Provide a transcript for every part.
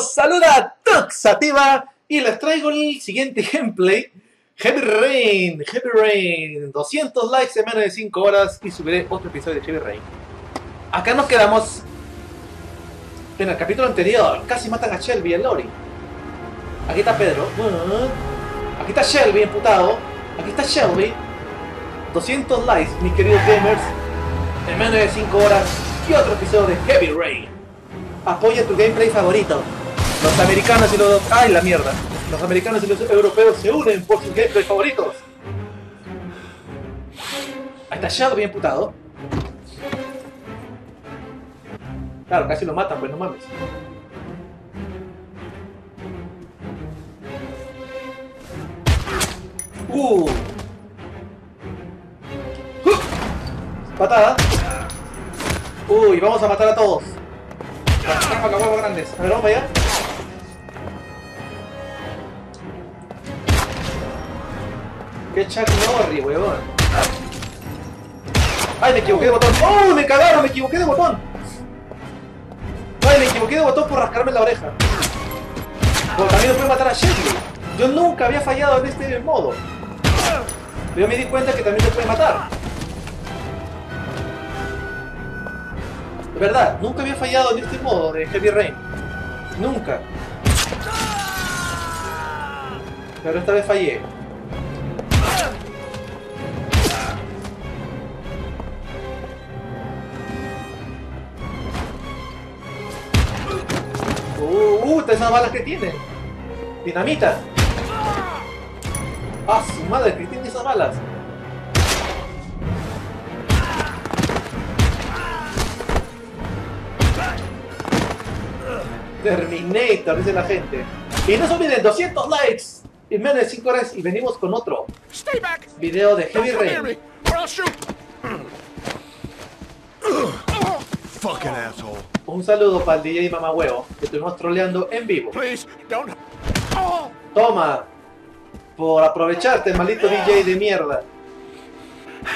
Los saluda Tuxativa y les traigo el siguiente gameplay. Heavy Rain, 200 likes en menos de 5 horas y subiré otro episodio de Heavy Rain. Acá nos quedamos en el capítulo anterior, casi matan a Shellby y a Norris. Aquí está Pedro, aquí está Shellby emputado, aquí está Shellby. 200 likes, mis queridos gamers, en menos de 5 horas y otro episodio de Heavy Rain. Apoya tu gameplay favorito. Los americanos y los... ¡ay, la mierda! Los americanos y los europeos se unen por sus gameplays favoritos. Ahí está Shadow bien putado. Claro, casi lo matan, pues no mames. Patada. Uy, vamos a matar a todos. Trampa con huevos grandes. A ver, vamos para allá. Qué Chuck Norris, weón. Ay, me equivoqué de botón. ¡Oh, me cagaron! Me equivoqué de botón. Ay, me equivoqué de botón por rascarme la oreja. Pero también puede matar a Shellby. Yo nunca había fallado en este modo. Pero me di cuenta que también se puede matar. De verdad, nunca había fallado en este modo de Heavy Rain. Nunca. Pero esta vez fallé. Esas balas que tiene. Dinamita. Ah, su madre, que tiene esas balas. Terminator, dice la gente. Y no se olviden, 200 likes en menos de 5 horas y venimos con otro video de Heavy Rain. Fucking asshole. Un saludo para el DJ Mamahuevo, que estuvimos troleando en vivo. Toma, por aprovecharte, maldito DJ de mierda.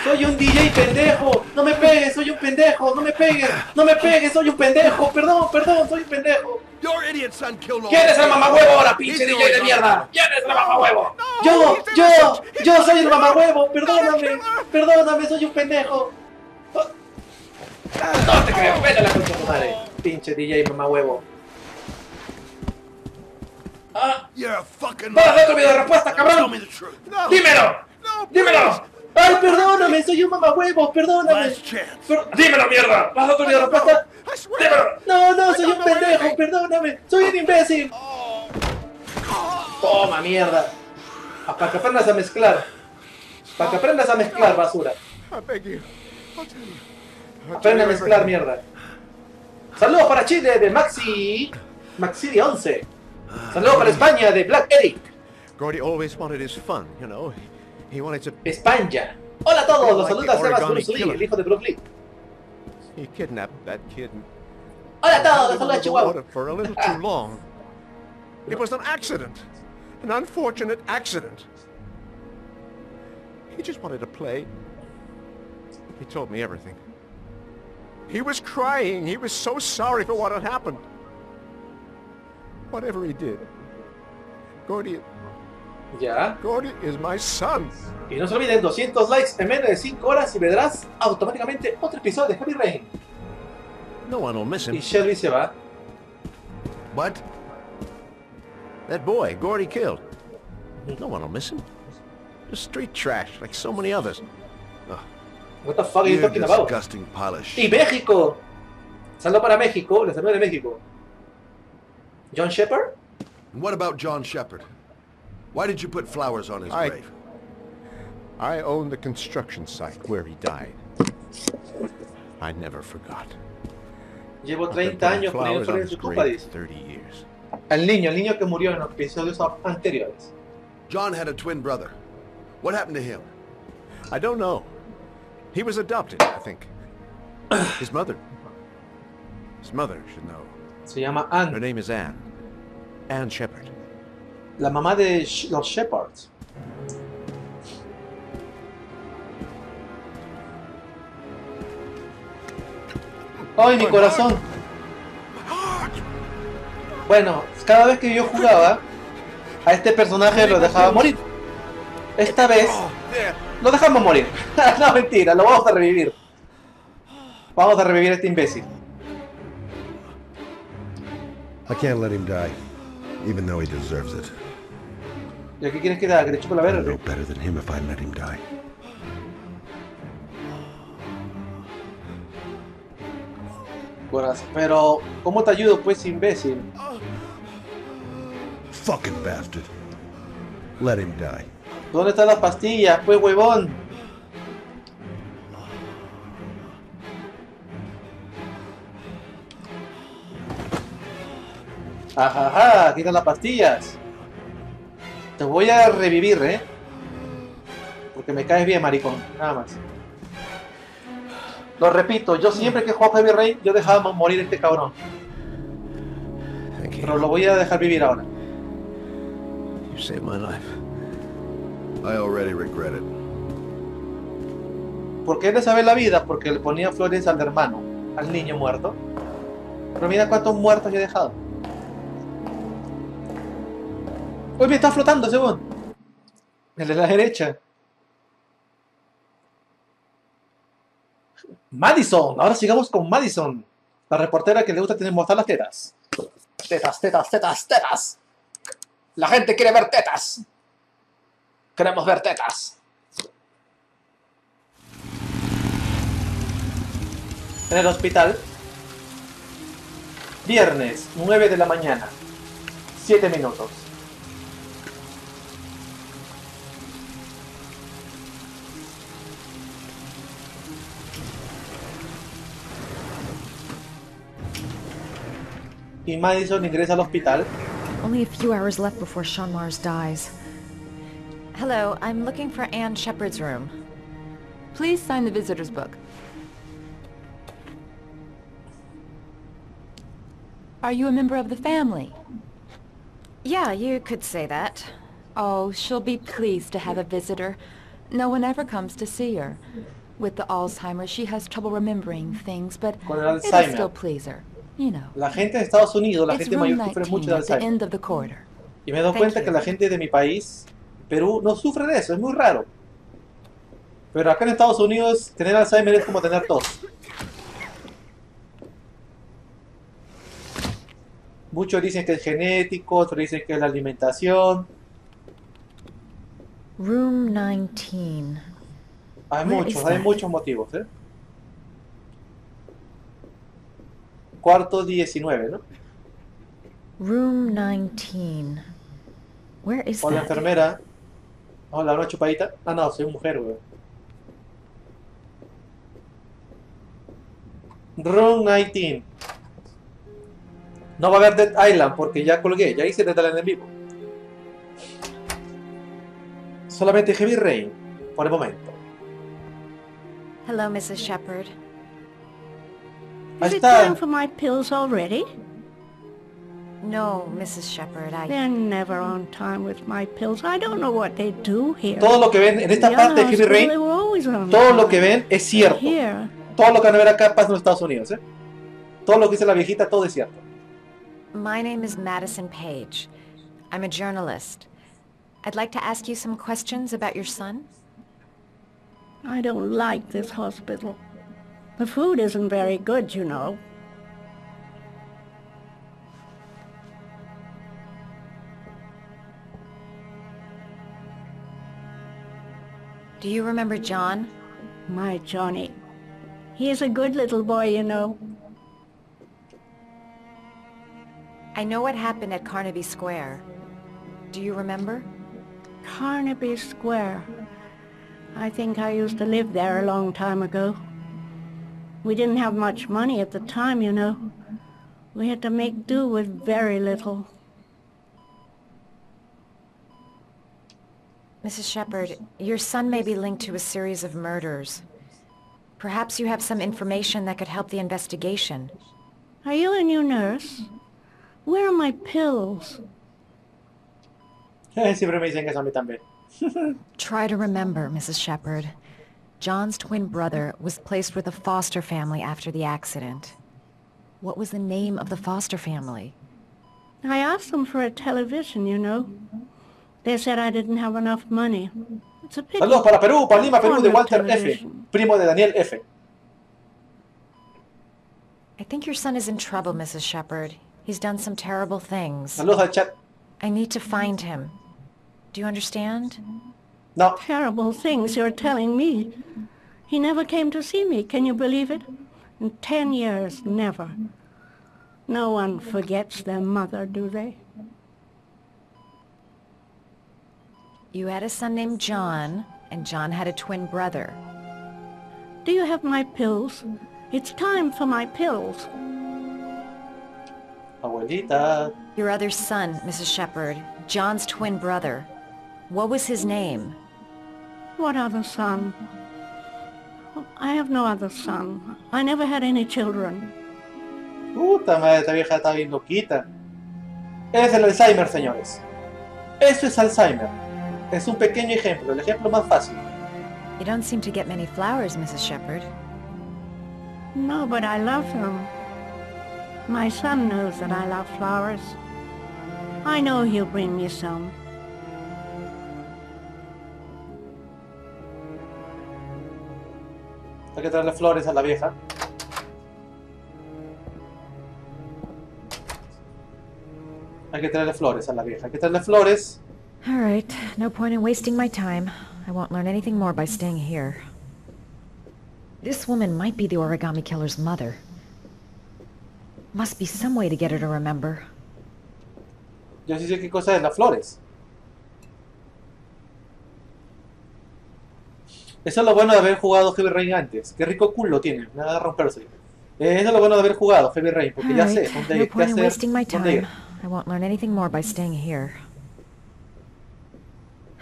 Soy un DJ pendejo, no me pegues, soy un pendejo, no me pegues, no me pegues, soy un pendejo, perdón, soy un pendejo. ¿Quién es el mamahuevo ahora, pinche DJ de mierda? ¿Quién es el mamahuevo? Yo soy el mamahuevo, perdóname, soy un pendejo. No te creo, vete a la concha de tu madre, pinche DJ mamahuevo. ¡Para hacer otro video de respuesta, cabrón! ¡Dímelo! ¡Ay, perdóname! ¡Soy un mamahuevo! ¡Perdóname! ¡Dímelo, mierda! ¿Vas a otro video de respuesta? ¡Dímelo! No, soy un pendejo! ¡Perdóname! ¡Soy un imbécil! ¡Toma, mierda! Para que aprendas a mezclar. Para que aprendas a mezclar, basura. Aprende a mezclar, mierda. Saludos para Chile de Maxi de 11. Saludos para España de Black Eric. Gordy always wanted his fun, you know. He wanted to... España. Hola a todos, los saluda Sebas Bruce Lee, el hijo de Bruce Lee. He kidnapped that kid. Hola a todos, los saluda Chihuahua. For a little too long. It was an accident. An unfortunate accident. He just wanted to play. He told me everything. He was crying. He was so sorry for what had happened. Whatever he did. Gordy... Ya. Gordy is my son. Y no se olviden, 200 likes en menos de 5 horas y verás automáticamente otro episodio de Heavy Rain. No one will miss him. Y Shellby se va. What? That boy, Gordy killed. No one will miss him. Just street trash, like so many others. What the fuck are you talking about? Disgusting pile of shit. Y México. Saludo para México, les saludo de México. John Shepard? And what about John Shepard? Why did you put flowers on his grave? I own the construction site where he died. I never forgot. Llevo 30 años poniendo flores en su tumba, dice. 30 years. El niño que murió en los episodios anteriores. John had a twin brother. What happened to him? I don't know. He was adopted, I think. His mother should know. Se llama Her Anne. name is Anne. Anne Shepard. La mamá de los Shepards. ¡Ay, mi corazón! Bueno, cada vez que yo jugaba, a este personaje lo dejaba morir. Esta vez lo dejamos morir. No, mentira, lo vamos a revivir. Vamos a revivir a este imbécil. I can't let him die, even though he deserves it. ¿Y qué quieres que haga? ¿Que le chupe la I verga? know better than him if I let him die. Pero, ¿cómo te ayudo, pues, imbécil? Fucking bastard. Let him die. ¿Dónde están las pastillas, pues, huevón? Ajaja, aquí están las pastillas. Te voy a revivir, porque me caes bien, maricón, nada más. Lo repito, yo siempre que juego Heavy Rain, yo dejaba morir a este cabrón. Pero lo voy a dejar vivir ahora. You saved my life. I already regret it. ¿Por qué le sabe la vida? Porque le ponía flores al hermano, al niño muerto. Pero mira cuántos muertos yo he dejado. Uy, me está flotando, según. El de la derecha. Madison, ahora sigamos con Madison, la reportera que le gusta mostrar las tetas. Tetas, tetas, tetas, tetas. La gente quiere ver tetas. Queremos ver tetas. En el hospital. Viernes, 9 de la mañana. 7 minutos. Y Madison ingresa al hospital. Only a few hours left before Sean Mars dies. Hello, I'm looking for Anne Shepard's room. Please sign the visitor's book. Are you a member of the family? Yeah, you could say that. Oh, she'll be pleased to have a visitor. No one ever comes to see her. With the Alzheimer's, she has trouble remembering things, but Con el it'll Alzheimer. still please her. You know. La gente de Estados Unidos, la It's gente room mayor sufre mucho 19 de at the Alzheimer. end of the corridor. Y me he dado Thank cuenta you. que la gente de mi país, Perú, no sufre de eso, es muy raro. Pero acá en Estados Unidos, tener Alzheimer es como tener tos. Muchos dicen que es genético, otros dicen que es la alimentación. Room 19. Hay Where is muchos, hay that? muchos motivos, Cuarto 19, ¿no? Room 19. Where is O la that? enfermera. Hola, una chupadita. Ah, no, soy mujer, weón. Room 19. No va a haber Dead Island porque ya colgué, ya hice Dead Island en vivo. Solamente Heavy Rain, por el momento. Hello, Mrs. Shepard. Ahí Is it está. time for my pills already? No, Mrs. Shepard, They're never on time with my pills. I don't know what they do here. Todo lo que ven en esta The parte de other Heavy hospital, Rain, they were always on todo lo time. que ven es cierto. Here, Todo lo que van a ver acá pasa en los Estados Unidos, Todo lo que dice la viejita, todo es cierto. My name is Madison Page. I'm a journalist. I'd like to ask you some questions about your son. I don't like this hospital. The food isn't very good, you know. Do you remember John? My Johnny. He is a good little boy, you know. I know what happened at Carnaby Square. Do you remember? Carnaby Square. I think I used to live there a long time ago. We didn't have much money at the time, you know. We had to make do with very little. Mrs. Shepard, your son may be linked to a series of murders. Perhaps you have some information that could help the investigation. Are you a new nurse? Where are my pills? Siempre me dicen eso a mí también. Try to remember, Mrs. Shepard. John's twin brother was placed with a foster family after the accident. What was the name of the foster family? I asked them for a television, you know. They said I didn't have enough money. It's a pity. Saludos para Perú, para Lima, Perú, de Walter F., television. primo de Daniel F. I think your son is in trouble, Mrs. Shepherd. He's done some terrible things. Saludos al chat. I need to find him. Do you understand? No. Terrible things you're telling me. He never came to see me, can you believe it? In 10 years, never. No one forgets their mother, do they? You had a son named John, and John had a twin brother. Do you have my pills? It's time for my pills. Abuelita. Your other son, Mrs. Shepherd, John's twin brother. What was his name? What other son? I have no other son. I never had any children. Puta madre, esta vieja está bien loquita. Es el Alzheimer, señores. Eso es Alzheimer. Es un pequeño ejemplo, el ejemplo más fácil. You don't seem to get many flowers, Mrs. Shepherd. No, but I love them. My son knows that I love flowers. I know he'll bring me some. Hay que traerle flores a la vieja. Hay que traerle flores a la vieja. Hay que traerle flores. All right, no point in wasting my time. I won't learn anything more by staying here. This woman might be the origami killer's mother. Must be some way to get her to remember. Yo sí sé qué cosa es las flores. Eso es lo bueno de haber jugado Heavy Rain antes. Qué rico culo tiene, nada de romperse. Eso es lo bueno de haber jugado Heavy Rain, porque ya sé dónde, no point in ya wasting my sé dónde ir. time. I won't learn anything more by staying here.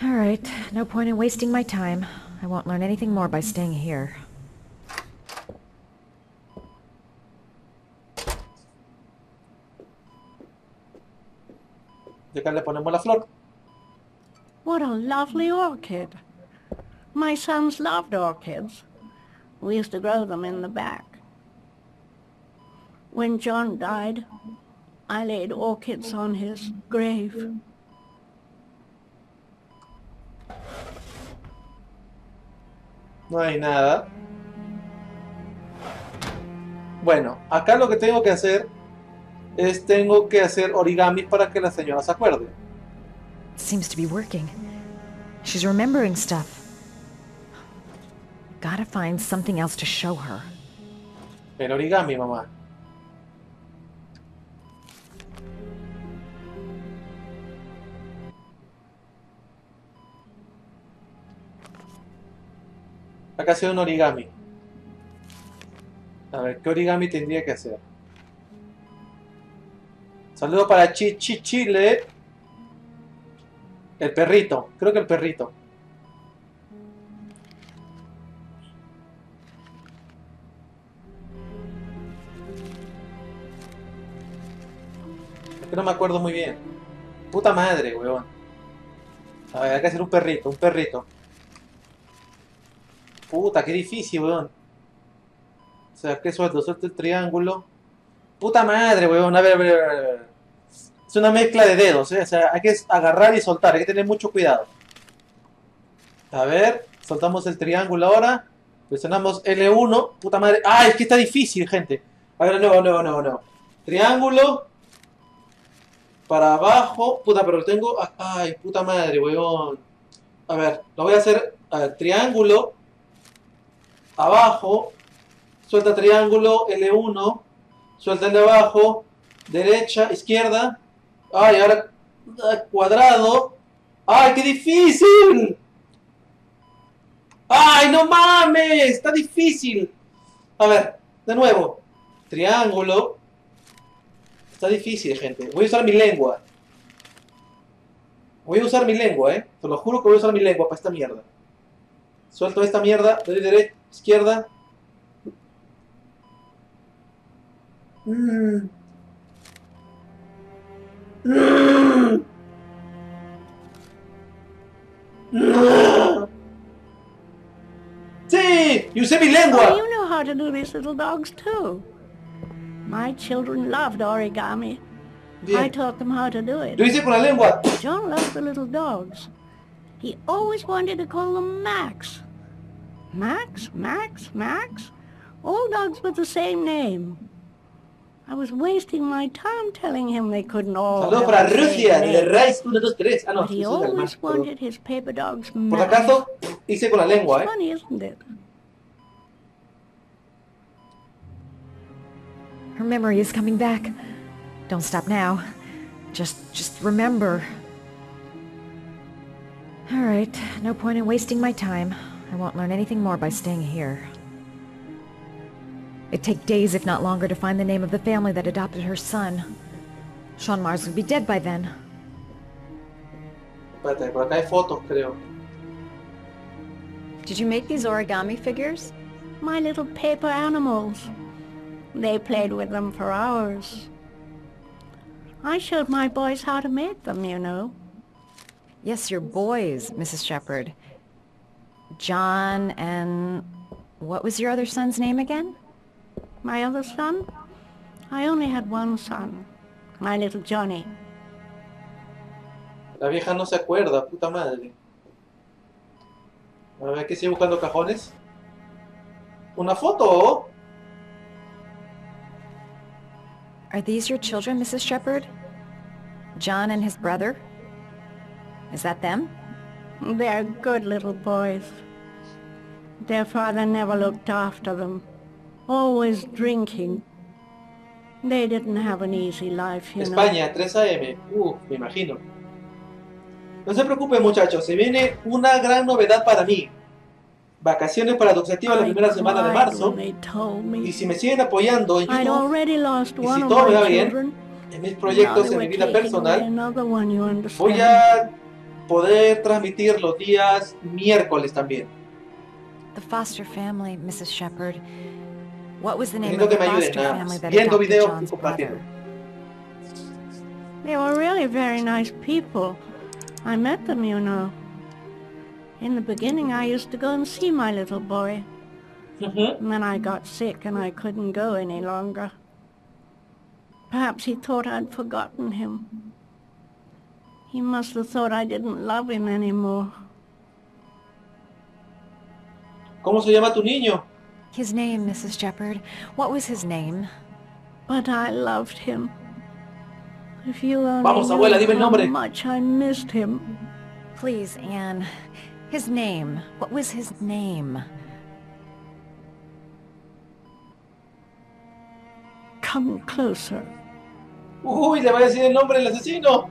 All right, no point in wasting my time. I won't learn anything more by staying here. Y acá le ponemos la flor. What a lovely orchid. My sons loved orchids. We used to grow them in the back. When John died, I laid orchids on his grave. No hay nada. Bueno, acá lo que tengo que hacer es tengo que hacer origamis para que la señora se acuerde. Seems to be working. She's remembering stuff. Gotta find something else to show her. El origami, mamá. Acá hacer un origami. A ver, ¿qué origami tendría que hacer? Saludos para Chile. El perrito. Creo que el perrito. Es que no me acuerdo muy bien. Puta madre, weón. A ver, hay que hacer un perrito, un perrito. Puta, qué difícil, weón. O sea, ¿qué suelto? Suelto el triángulo. Puta madre, weón. A ver. Es una mezcla de dedos, ¿eh? O sea, hay que agarrar y soltar. Hay que tener mucho cuidado. A ver. Soltamos el triángulo ahora. Presionamos L1. Puta madre. ¡Ah! Es que está difícil, gente. A ver, no. Triángulo. Para abajo. Puta, pero lo tengo... ¡Ay, puta madre, weón! A ver, lo voy a hacer... A ver, triángulo. Abajo. Suelta triángulo. L1. Suelta el de abajo. Derecha, izquierda. ¡Ay, ahora... cuadrado! ¡Ay, qué difícil! ¡Ay, no mames! Está difícil. A ver, de nuevo. Triángulo. Está difícil, gente. Voy a usar mi lengua. Te lo juro que voy a usar mi lengua para esta mierda. Suelto esta mierda. Doy derecha, izquierda. ¡Sí! ¡Y usé mi lengua! Oh, you know how to do these little dogs too. My children loved origami. Bien. I taught them how to do it. Lo hice con la lengua. John loved the little dogs. He always wanted to call them Max. Max, Max, Max. All dogs with the same name. I was wasting my time telling him they couldn't all Saludos have para the Rusia, same de name. Rice 1, 2, 3. Ah, no, But he eso es del mar. always wanted his paper dogs Por Max. acaso, hice con la lengua, It's funny, isn't it? Her memory is coming back. Don't stop now. Just remember. Alright, no point in wasting my time. I won't learn anything more by staying here. It'd take days, if not longer, to find the name of the family that adopted her son. Sean Mars would be dead by then. Espérate, por acá hay fotos, creo. Did you make these origami figures? My little paper animals. They played with them for hours. I showed my boys how to make them, you know. Yes, your boys, Mrs. Shepherd. John and... what was your other son's name again? My other son? I only had one son. My little Johnny. La vieja no se acuerda, puta madre. A ver, ¿qué sigue buscando cajones? ¿Una foto? Are these your children, Mrs. Shepherd? John and his brother? Is that them? They're good little boys. Their father never looked after them. Always drinking. They didn't have an easy life, you know. España, 3 AM. Me imagino. No se preocupen, muchachos. Se viene una gran novedad para mí. Vacaciones paradoxativas la primera semana de marzo. Y si me siguen apoyando en YouTube, y si todo me va bien, en mis proyectos, en mi vida personal, voy a poder transmitir los días miércoles también. The foster family, Mrs. Shepherd. What was the name Necesito of the que me ayuden foster nada family más. that Viendo adopted videos y John's compartiendo. brother? They were really very nice people. I met them, you know. In the beginning, I used to go and see my little boy. And then I got sick and I couldn't go any longer. Perhaps he thought I'd forgotten him. He must have thought I didn't love him anymore. ¿Cómo se llama tu niño? His name, Mrs. Shepherd. What was his name? But I loved him. If you only Vamos, abuela, dime el knew how nombre. much I missed him. Please, Anne. His name. What was his name? Come closer. Uy, le va a decir el nombre del asesino.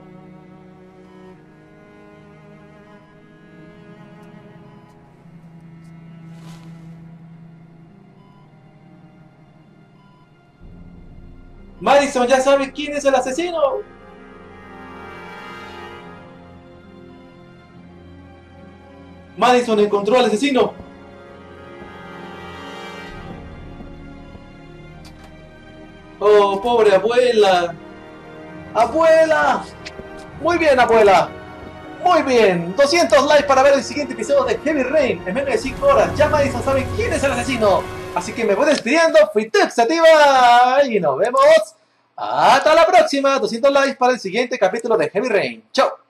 Madison ya sabe quién es el asesino. Madison encontró al asesino. Oh, pobre abuela. ¡Abuela! Muy bien, abuela. Muy bien. 200 likes para ver el siguiente episodio de Heavy Rain en menos de 5 horas. Ya Madison sabe quién es el asesino. Así que me voy despidiendo. Fui Tuxativa. Y nos vemos. Hasta la próxima. 200 likes para el siguiente capítulo de Heavy Rain. Chao.